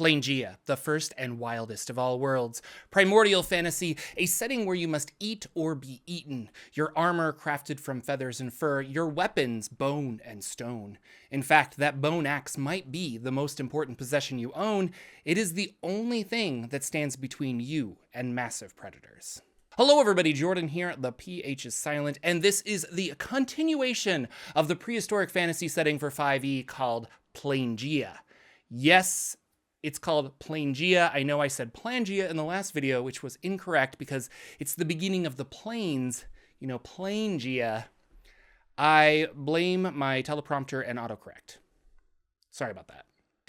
Planegea, the first and wildest of all worlds. Primordial fantasy, a setting where you must eat or be eaten. Your armor crafted from feathers and fur, your weapons bone and stone. In fact, that bone axe might be the most important possession you own. It is the only thing that stands between you and massive predators. Hello everybody, Jordan here, the PH is silent, and this is the continuation of the prehistoric fantasy setting for 5e called Planegea. Yes, it's called Planegea. I know I said Planegea in the last video, which was incorrect because it's the beginning of the plains, you know, Planegea. I blame my teleprompter and autocorrect. Sorry about that.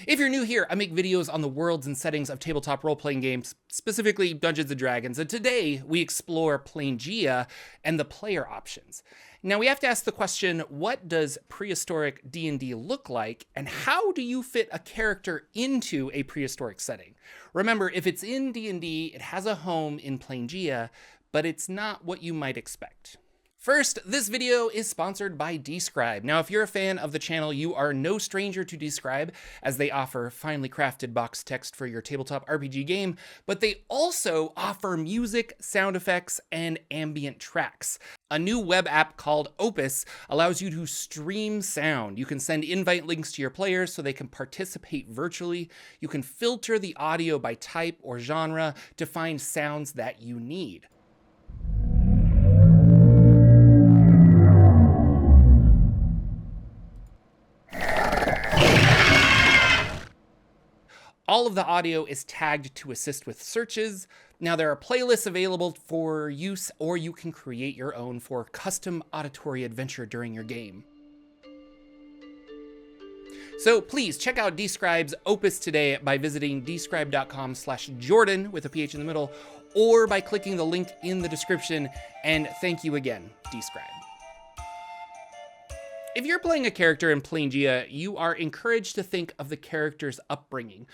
If you're new here, I make videos on the worlds and settings of tabletop role-playing games, specifically Dungeons & Dragons, and today we explore Planegea and the player options. Now we have to ask the question, what does prehistoric D&D look like, and how do you fit a character into a prehistoric setting? Remember, if it's in D&D, it has a home in Planegea, but it's not what you might expect. First, this video is sponsored by Describe. Now, if you're a fan of the channel, you are no stranger to Describe, as they offer finely crafted box text for your tabletop RPG game, but they also offer music, sound effects, and ambient tracks. A new web app called Opus allows you to stream sound. You can send invite links to your players so they can participate virtually. You can filter the audio by type or genre to find sounds that you need. All of the audio is tagged to assist with searches. Now there are playlists available for use, or you can create your own for custom auditory adventure during your game. So please check out Describe's Opus today by visiting describe.com/Jordan with a PH in the middle, or by clicking the link in the description. And thank you again, Describe. If you're playing a character in Planegea, you are encouraged to think of the character's upbringing.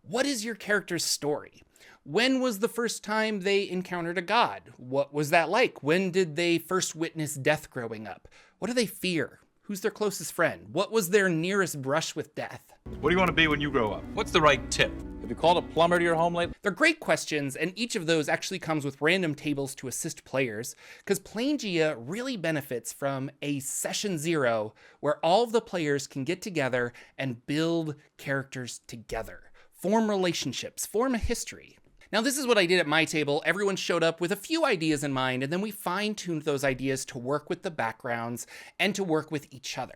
What is your character's story? When was the first time they encountered a god? What was that like? When did they first witness death growing up? What do they fear? Who's their closest friend? What was their nearest brush with death? What do you want to be when you grow up? What's the right tip? Have you called a plumber to your home lately? They're great questions, and each of those actually comes with random tables to assist players, because Planegea really benefits from a session 0 where all of the players can get together and build characters together, form relationships, form a history. Now, this is what I did at my table. Everyone showed up with a few ideas in mind, and then we fine-tuned those ideas to work with the backgrounds and to work with each other.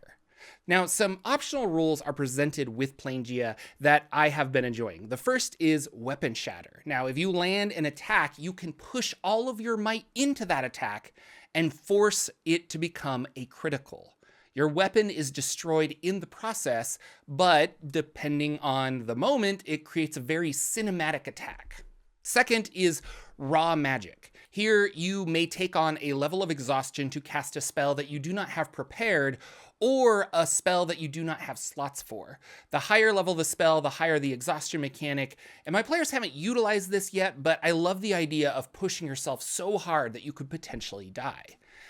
Now, some optional rules are presented with Planegea that I have been enjoying. The first is Weapon Shatter. Now, if you land an attack, you can push all of your might into that attack and force it to become a critical. Your weapon is destroyed in the process, but depending on the moment, it creates a very cinematic attack. Second is Raw Magic. Here, you may take on a level of exhaustion to cast a spell that you do not have prepared, or a spell that you do not have slots for. The higher level the spell, the higher the exhaustion mechanic, and my players haven't utilized this yet, but I love the idea of pushing yourself so hard that you could potentially die.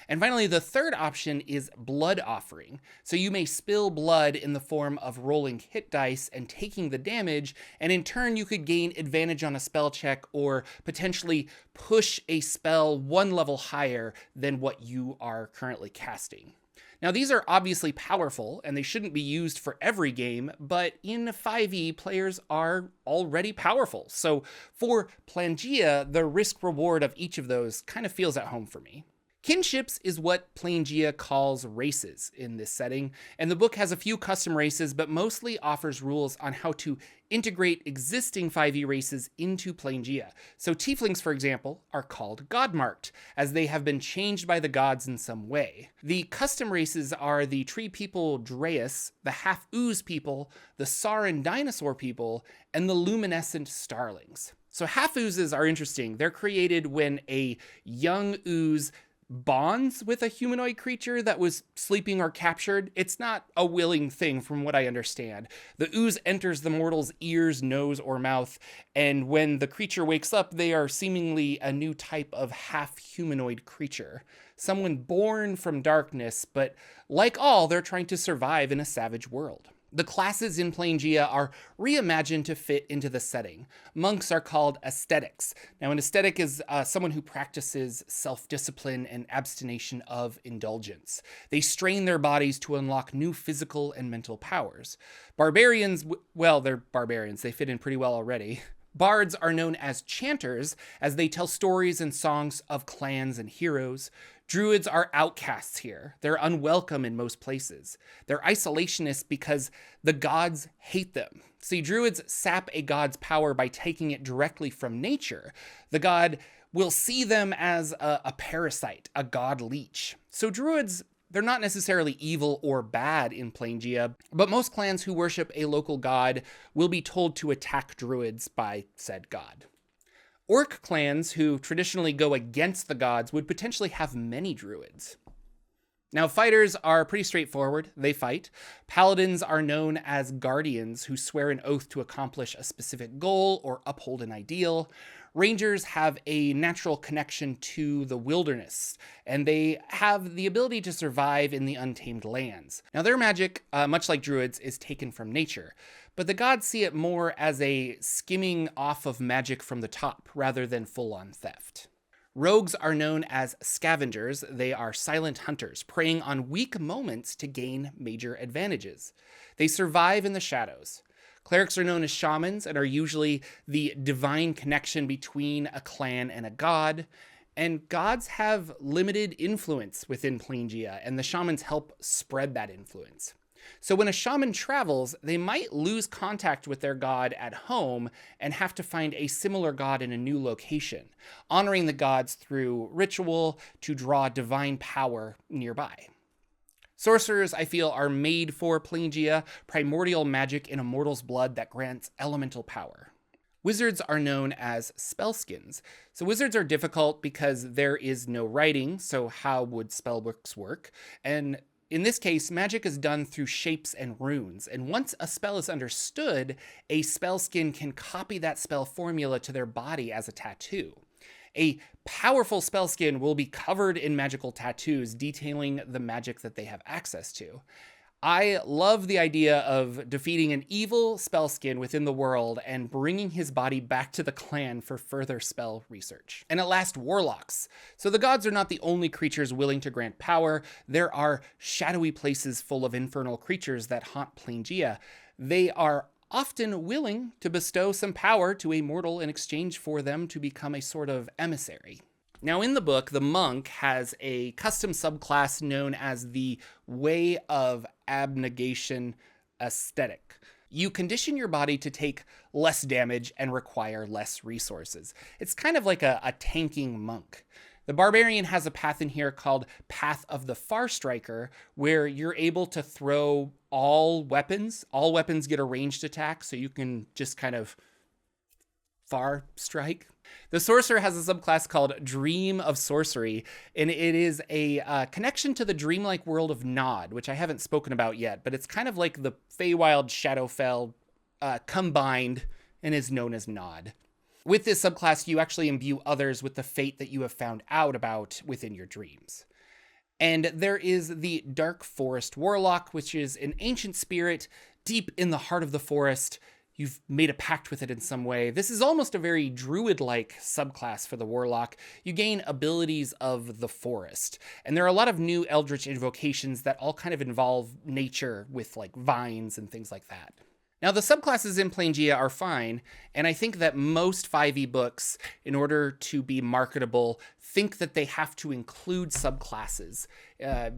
And finally, the third option is Blood Offering. So you may spill blood in the form of rolling hit dice and taking the damage, and in turn you could gain advantage on a spell check or potentially push a spell one level higher than what you are currently casting. Now, these are obviously powerful, and they shouldn't be used for every game, but in 5e, players are already powerful. So for Planegea, the risk-reward of each of those kind of feels at home for me. Kinships is what Planegea calls races in this setting, and the book has a few custom races, but mostly offers rules on how to integrate existing 5e races into Planegea. So tieflings, for example, are called godmarked, as they have been changed by the gods in some way. The custom races are the tree people Dreus, the half-ooze people, the Sauron dinosaur people, and the luminescent starlings. So half-oozes are interesting. They're created when a young ooze bonds with a humanoid creature that was sleeping or captured. It's not a willing thing from what I understand. The ooze enters the mortal's ears, nose, or mouth, and when the creature wakes up, they are seemingly a new type of half-humanoid creature. Someone born from darkness, but like all, they're trying to survive in a savage world. The classes in Planegea are reimagined to fit into the setting. Monks are called ascetics. Now, an ascetic is someone who practices self-discipline and abstination of indulgence. They strain their bodies to unlock new physical and mental powers. Barbarians, well, they're barbarians. They fit in pretty well already. Bards are known as chanters, as they tell stories and songs of clans and heroes. Druids are outcasts here. They're unwelcome in most places. They're isolationists because the gods hate them. See, Druids sap a god's power by taking it directly from nature. The god will see them as a parasite, a god leech. So Druids, they're not necessarily evil or bad in Planegea, but most clans who worship a local god will be told to attack Druids by said god. Orc clans who traditionally go against the gods would potentially have many Druids. Now, fighters are pretty straightforward. They fight. Paladins are known as guardians who swear an oath to accomplish a specific goal or uphold an ideal. Rangers have a natural connection to the wilderness, and they have the ability to survive in the untamed lands. Now, their magic, much like Druids, is taken from nature, but the gods see it more as a skimming off of magic from the top rather than full-on theft. Rogues are known as scavengers. They are silent hunters, preying on weak moments to gain major advantages. They survive in the shadows. Clerics are known as shamans and are usually the divine connection between a clan and a god. And gods have limited influence within Planegea, and the shamans help spread that influence. So when a shaman travels, they might lose contact with their god at home and have to find a similar god in a new location, honoring the gods through ritual to draw divine power nearby. Sorcerers, I feel, are made for Planegea, primordial magic in a mortal's blood that grants elemental power. Wizards are known as spellskins. So wizards are difficult because there is no writing, so how would spellbooks work? And in this case, magic is done through shapes and runes, and once a spell is understood, a spellskin can copy that spell formula to their body as a tattoo. A powerful spellskin will be covered in magical tattoos detailing the magic that they have access to. I love the idea of defeating an evil spellskin within the world and bringing his body back to the clan for further spell research. And at last, warlocks. So the gods are not the only creatures willing to grant power. There are shadowy places full of infernal creatures that haunt Planegea. They are often willing to bestow some power to a mortal in exchange for them to become a sort of emissary. Now, in the book, the monk has a custom subclass known as the Way of Abnegation Aesthetic. You condition your body to take less damage and require less resources. It's kind of like a tanking monk. The barbarian has a path in here called Path of the Far Striker, where you're able to throw all weapons. All weapons get a ranged attack, so you can just kind of far strike. The sorcerer has a subclass called Dream of Sorcery, and it is a connection to the dreamlike world of Nod, which I haven't spoken about yet, but it's kind of like the Feywild Shadowfell combined and is known as Nod. With this subclass, you actually imbue others with the fate that you have found out about within your dreams. And there is the Dark Forest Warlock, which is an ancient spirit deep in the heart of the forest. You've made a pact with it in some way. This is almost a very druid-like subclass for the warlock. You gain abilities of the forest. And there are a lot of new eldritch invocations that all kind of involve nature with like vines and things like that. Now, the subclasses in Planegea are fine, and I think that most 5e books, in order to be marketable, think that they have to include subclasses. I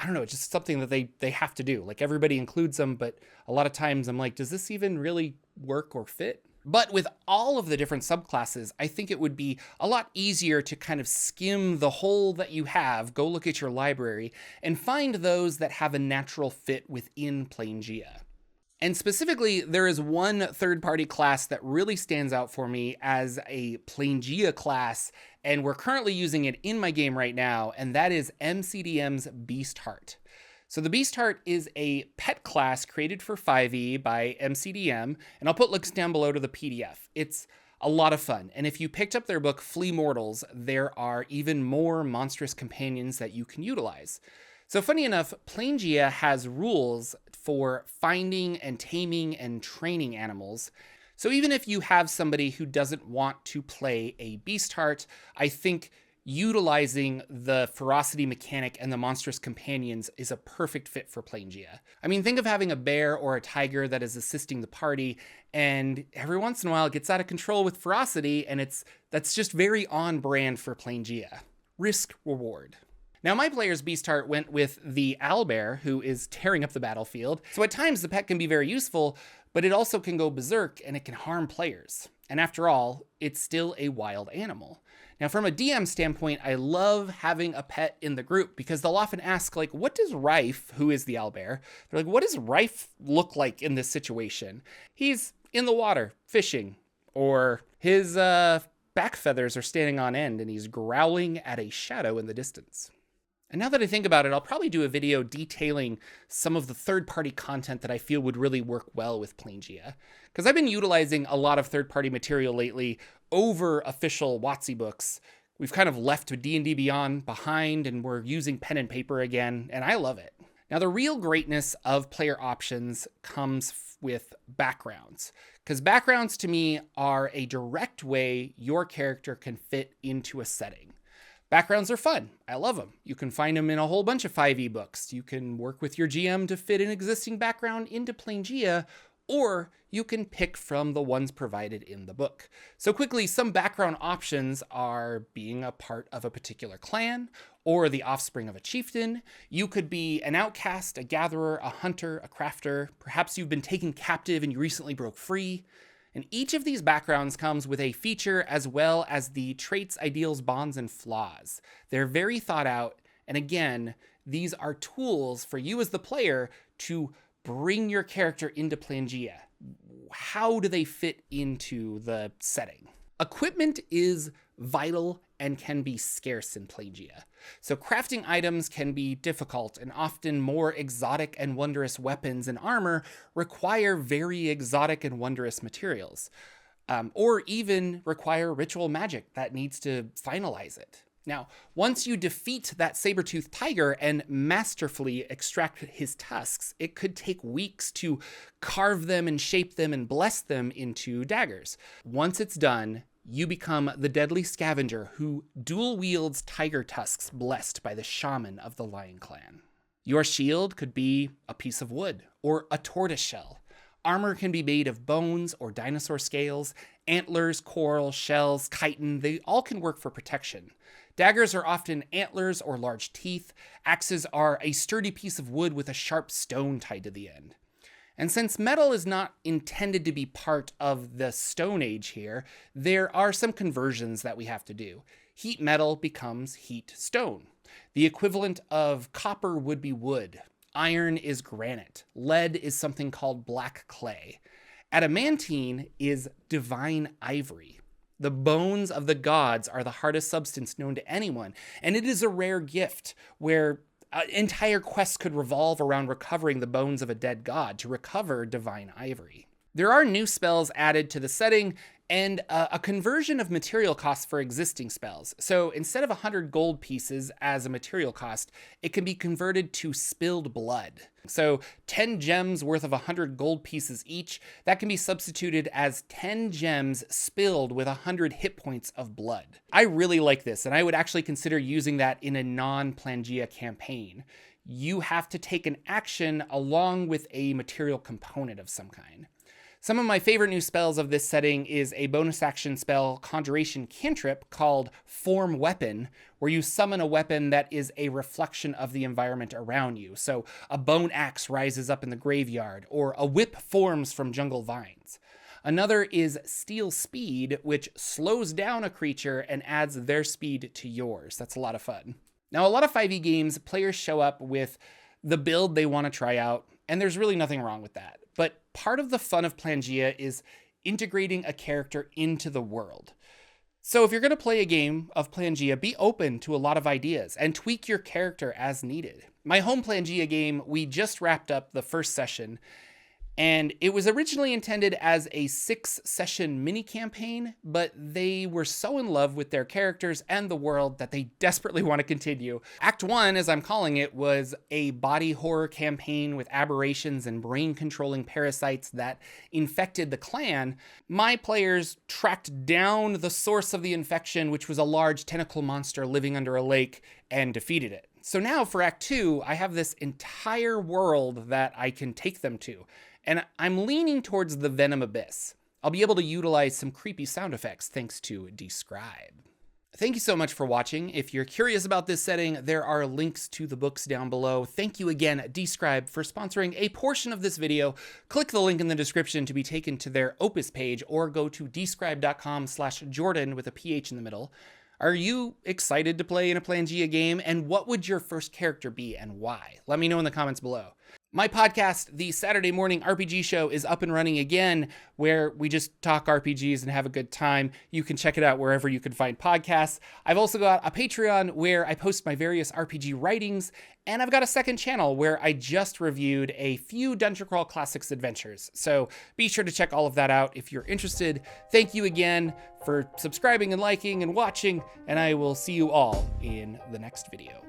don't know, it's just something that they have to do. Like, everybody includes them, but a lot of times I'm like, does this even really work or fit? But with all of the different subclasses, I think it would be a lot easier to kind of skim the whole that you have, go look at your library, and find those that have a natural fit within Planegea. And specifically, there is one third-party class that really stands out for me as a Planegea class, and we're currently using it in my game right now, and that is MCDM's Beastheart. So the Beastheart is a pet class created for 5e by MCDM, and I'll put links down below to the PDF. It's a lot of fun, and if you picked up their book, Flea Mortals, there are even more monstrous companions that you can utilize. So funny enough, Planegea has rules for finding and taming and training animals. So even if you have somebody who doesn't want to play a Beastheart, I think utilizing the ferocity mechanic and the monstrous companions is a perfect fit for Planegea. I mean, think of having a bear or a tiger that is assisting the party, and every once in a while it gets out of control with ferocity, and that's just very on brand for Planegea. Risk reward. Now, my player's Beastheart went with the owlbear, who is tearing up the battlefield. So at times the pet can be very useful, but it also can go berserk and it can harm players. And after all, it's still a wild animal. Now, from a DM standpoint, I love having a pet in the group because they'll often ask, like, what does Rife, who is the owlbear, they're like, what does Rife look like in this situation? He's in the water, fishing, or his back feathers are standing on end and he's growling at a shadow in the distance. And now that I think about it, I'll probably do a video detailing some of the third-party content that I feel would really work well with Planegea. Because I've been utilizing a lot of third-party material lately over official WotC books. We've kind of left D&D Beyond behind, and we're using pen and paper again, and I love it. Now, the real greatness of player options comes with backgrounds. Because backgrounds, to me, are a direct way your character can fit into a setting. Backgrounds are fun. I love them. You can find them in a whole bunch of 5e books. You can work with your GM to fit an existing background into Planegea, or you can pick from the ones provided in the book. So quickly, some background options are being a part of a particular clan, or the offspring of a chieftain. You could be an outcast, a gatherer, a hunter, a crafter. Perhaps you've been taken captive and you recently broke free. And each of these backgrounds comes with a feature as well as the traits, ideals, bonds, and flaws. They're very thought out. And again, these are tools for you as the player to bring your character into Planegea. How do they fit into the setting? Equipment is vital and can be scarce in Planegea. So crafting items can be difficult, and often more exotic and wondrous weapons and armor require very exotic and wondrous materials, or even require ritual magic that needs to finalize it. Now, once you defeat that saber-toothed tiger and masterfully extract his tusks, it could take weeks to carve them and shape them and bless them into daggers. Once it's done, you become the deadly scavenger who dual wields tiger tusks blessed by the shaman of the Lion Clan. Your shield could be a piece of wood or a tortoise shell. Armor can be made of bones or dinosaur scales, antlers, coral, shells, chitin. They all can work for protection. Daggers are often antlers or large teeth. Axes are a sturdy piece of wood with a sharp stone tied to the end. And since metal is not intended to be part of the Stone Age here, there are some conversions that we have to do. Heat metal becomes heat stone. The equivalent of copper would be wood. Iron is granite. Lead is something called black clay. Adamantine is divine ivory. The bones of the gods are the hardest substance known to anyone, and it is a rare gift where entire quests could revolve around recovering the bones of a dead god to recover divine ivory. There are new spells added to the setting and a conversion of material costs for existing spells. So instead of 100 gold pieces as a material cost, it can be converted to spilled blood. So 10 gems worth of 100 gold pieces each, that can be substituted as 10 gems spilled with 100 hit points of blood. I really like this, and I would actually consider using that in a non-Planegea campaign. You have to take an action along with a material component of some kind. Some of my favorite new spells of this setting is a bonus action spell conjuration cantrip called Form Weapon, where you summon a weapon that is a reflection of the environment around you. So a bone axe rises up in the graveyard, or a whip forms from jungle vines. Another is Steel Speed, which slows down a creature and adds their speed to yours. That's a lot of fun. Now, a lot of 5e games, players show up with the build they want to try out, and there's really nothing wrong with that. But part of the fun of Planegea is integrating a character into the world. So if you're going to play a game of Planegea, be open to a lot of ideas and tweak your character as needed. My home Planegea game, we just wrapped up the first session, And it was originally intended as a 6-session mini-campaign, but they were so in love with their characters and the world that they desperately want to continue. Act 1, as I'm calling it, was a body horror campaign with aberrations and brain-controlling parasites that infected the clan. My players tracked down the source of the infection, which was a large tentacle monster living under a lake, and defeated it. So now for Act 2, I have this entire world that I can take them to. And I'm leaning towards the Venom Abyss. I'll be able to utilize some creepy sound effects thanks to Describe. Thank you so much for watching. If you're curious about this setting, there are links to the books down below. Thank you again, Describe, for sponsoring a portion of this video. Click the link in the description to be taken to their Opus page, or go to describe.com/Jordan with a PH in the middle. Are you excited to play in a Planegea game? And what would your first character be and why? Let me know in the comments below. My podcast, the Saturday Morning RPG Show, is up and running again, where we just talk RPGs and have a good time. You can check it out wherever you can find podcasts. I've also got a Patreon where I post my various RPG writings, and I've got a second channel where I just reviewed a few Dungeon Crawl Classics adventures. So be sure to check all of that out if you're interested. Thank you again for subscribing and liking and watching, and I will see you all in the next video.